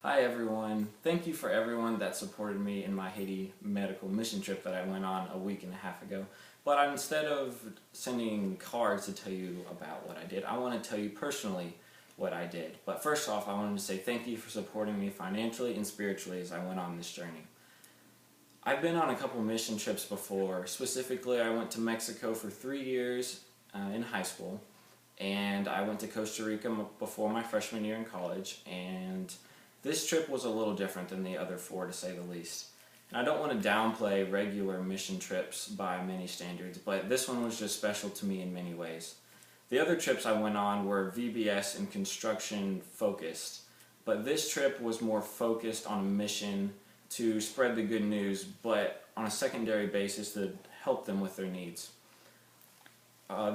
Hi everyone. Thank you for everyone that supported me in my Haiti medical mission trip that I went on a week and a half ago. But instead of sending cards to tell you about what I did, I want to tell you personally what I did. But first off, I wanted to say thank you for supporting me financially and spiritually as I went on this journey. I've been on a couple mission trips before. Specifically, I went to Mexico for 3 years in high school, and I went to Costa Rica before my freshman year in college, and this trip was a little different than the other four, to say the least. And I don't want to downplay regular mission trips by many standards, but this one was just special to me in many ways. The other trips I went on were VBS and construction focused, but this trip was more focused on a mission to spread the good news, but on a secondary basis to help them with their needs.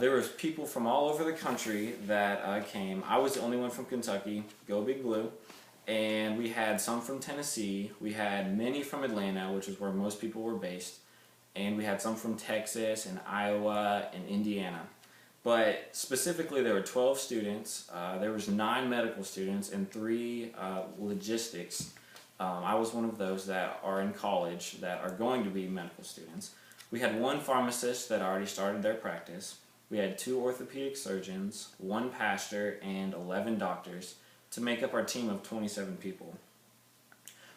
There was people from all over the country that came. I was the only one from Kentucky, go Big Blue. And we had some from Tennessee, we had many from Atlanta, which is where most people were based, and we had some from Texas and Iowa and Indiana. But specifically there were 12 students, there was 9 medical students and 3 logistics. I was one of those that are in college that are going to be medical students. We had 1 pharmacist that already started their practice. We had 2 orthopedic surgeons, 1 pastor, and 11 doctors to make up our team of 27 people.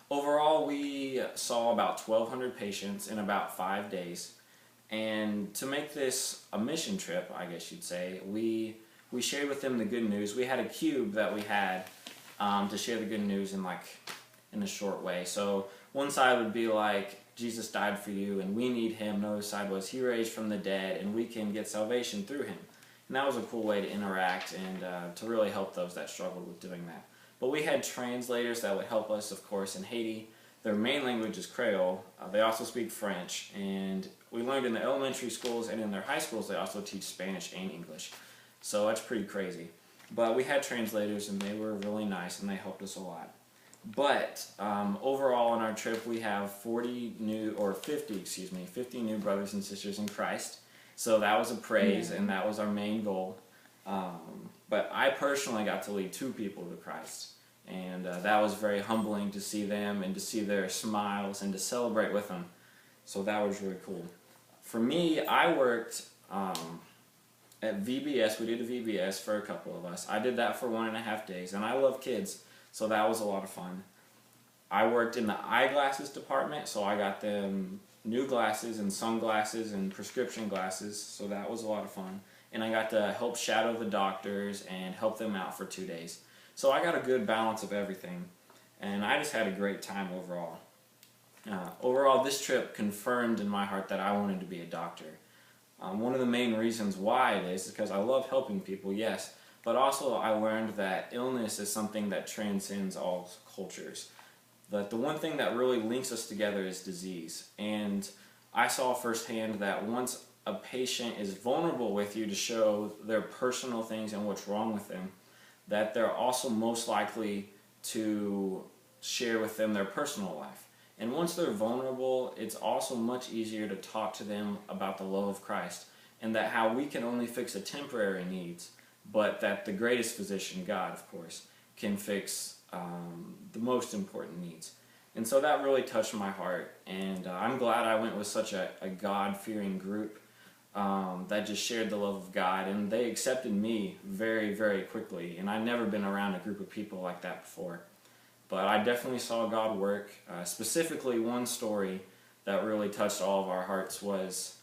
Overall, we saw about 1,200 patients in about 5 days. And to make this a mission trip, I guess you'd say, we shared with them the good news. We had a cube that we had to share the good news in a short way. So one side would be like, Jesus died for you and we need him. Another side was, he raised from the dead and we can get salvation through him. And that was a cool way to interact and to really help those that struggled with doing that. But we had translators that would help us, of course, in Haiti. Their main language is Creole. They also speak French. And we learned in the elementary schools and in their high schools they also teach Spanish and English. So that's pretty crazy. But we had translators and they were really nice and they helped us a lot. But overall on our trip we have 50 new brothers and sisters in Christ. So that was a praise, and that was our main goal. But I personally got to lead 2 people to Christ, and that was very humbling to see them and to see their smiles and to celebrate with them. So that was really cool. For me, I worked at VBS. We did a VBS for a couple of us. I did that for 1.5 days, and I love kids, so that was a lot of fun. I worked in the eyeglasses department, so I got them new glasses and sunglasses and prescription glasses, so that was a lot of fun. And I got to help shadow the doctors and help them out for 2 days. So I got a good balance of everything, and I just had a great time overall. Overall, this trip confirmed in my heart that I wanted to be a doctor. One of the main reasons why it is because I love helping people, yes, but also I learned that illness is something that transcends all cultures. That the one thing that really links us together is disease. And I saw firsthand that once a patient is vulnerable with you to show their personal things and what's wrong with them, that they're also most likely to share with them their personal life. And once they're vulnerable, it's also much easier to talk to them about the love of Christ and that how we can only fix the temporary needs, but that the greatest physician, God, of course, can fix the most important needs. And so that really touched my heart, and I'm glad I went with such a God-fearing group that just shared the love of God, and they accepted me very, very quickly, and I've never been around a group of people like that before. But I definitely saw God work. Specifically, one story that really touched all of our hearts was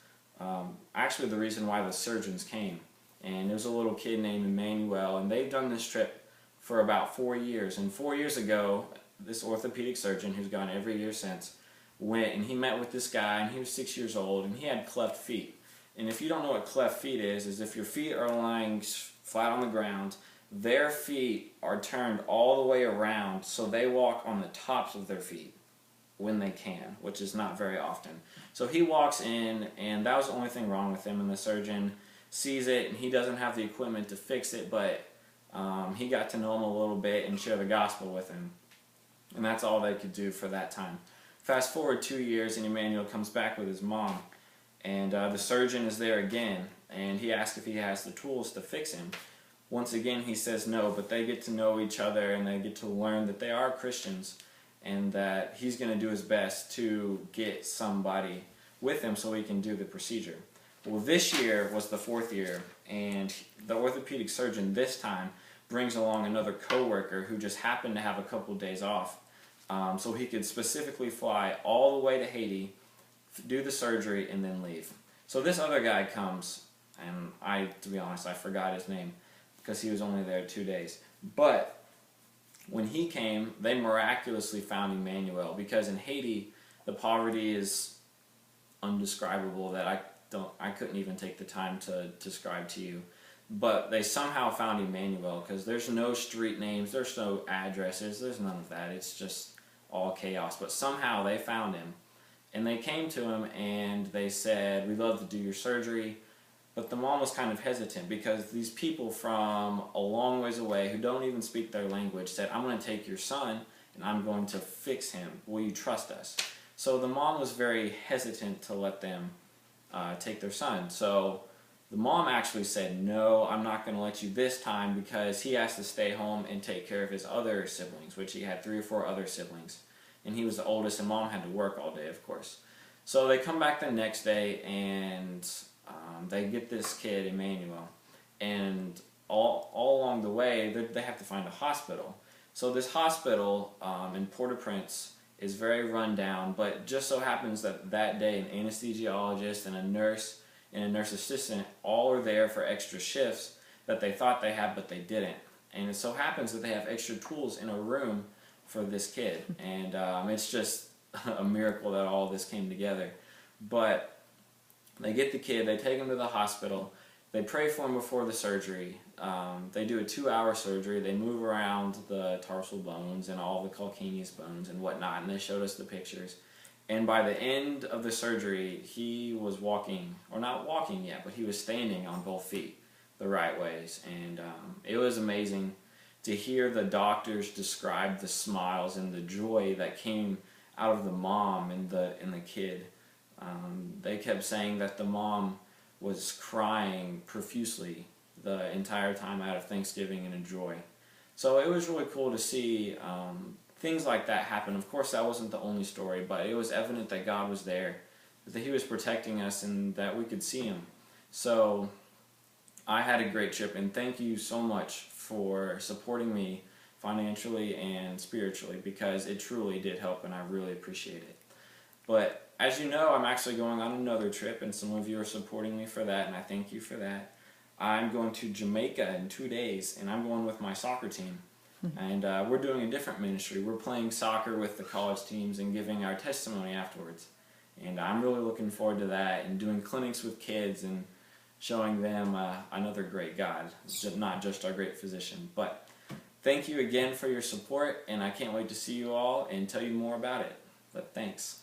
actually the reason why the surgeons came. And there was a little kid named Emmanuel, and they've done this trip for about 4 years. And 4 years ago, this orthopedic surgeon, who's gone every year since, went and he met with this guy, and he was 6 years old, and he had cleft feet. And if you don't know what cleft feet is if your feet are lying flat on the ground, their feet are turned all the way around, so they walk on the tops of their feet when they can, which is not very often. So he walks in, and that was the only thing wrong with him, and the surgeon sees it, and he doesn't have the equipment to fix it, but he got to know him a little bit and share the gospel with him. And that's all they could do for that time. Fast forward 2 years and Emmanuel comes back with his mom. And the surgeon is there again. And he asks if he has the tools to fix him. once again he says no, but they get to know each other and they get to learn that they are Christians and that he's going to do his best to get somebody with him so he can do the procedure. Well, this year was the 4th year, and the orthopedic surgeon this time brings along another coworker who just happened to have a couple of days off, so he could specifically fly all the way to Haiti, do the surgery, and then leave. So this other guy comes, and to be honest, I forgot his name because he was only there 2 days. But when he came, they miraculously found Emmanuel, because in Haiti, the poverty is undescribable that I couldn't even take the time to describe to you. But they somehow found Emmanuel, because there's no street names, there's no addresses, there's none of that. It's just all chaos. But somehow they found him, and they came to him and they said, "We'd love to do your surgery." But the mom was kind of hesitant, because these people from a long ways away who don't even speak their language said, "I'm going to take your son and I'm going to fix him. Will you trust us?" So the mom was very hesitant to let them take their son. So the mom actually said, "No, I'm not going to let you this time," because he has to stay home and take care of his other siblings, which he had 3 or 4 other siblings. And he was the oldest, and mom had to work all day, of course. So they come back the next day, and they get this kid, Emmanuel. And all along the way, they have to find a hospital. So this hospital in Port-au-Prince is very run down, but just so happens that that day an anesthesiologist and a nurse and a nurse assistant all are there for extra shifts that they thought they had, but they didn't. And it so happens that they have extra tools in a room for this kid. And it's just a miracle that all this came together. But they get the kid, they take him to the hospital, they pray for him before the surgery. They do a 2-hour surgery, they move around the tarsal bones and all the calcaneus bones and whatnot, and they showed us the pictures. And by the end of the surgery, he was walking, or not walking yet, but he was standing on both feet the right ways. And it was amazing to hear the doctors describe the smiles and the joy that came out of the mom and the kid. They kept saying that the mom was crying profusely the entire time out of Thanksgiving and joy. So it was really cool to see things like that happen. Of course, that wasn't the only story, but it was evident that God was there, that He was protecting us, and that we could see Him. So I had a great trip, and thank you so much for supporting me financially and spiritually, because it truly did help, and I really appreciate it. But as you know, I'm actually going on another trip, and some of you are supporting me for that, and I thank you for that. I'm going to Jamaica in 2 days, and I'm going with my soccer team. And we're doing a different ministry. We're playing soccer with the college teams and giving our testimony afterwards. And I'm really looking forward to that, and doing clinics with kids and showing them another great God, not just our great physician. But thank you again for your support, and I can't wait to see you all and tell you more about it. But thanks.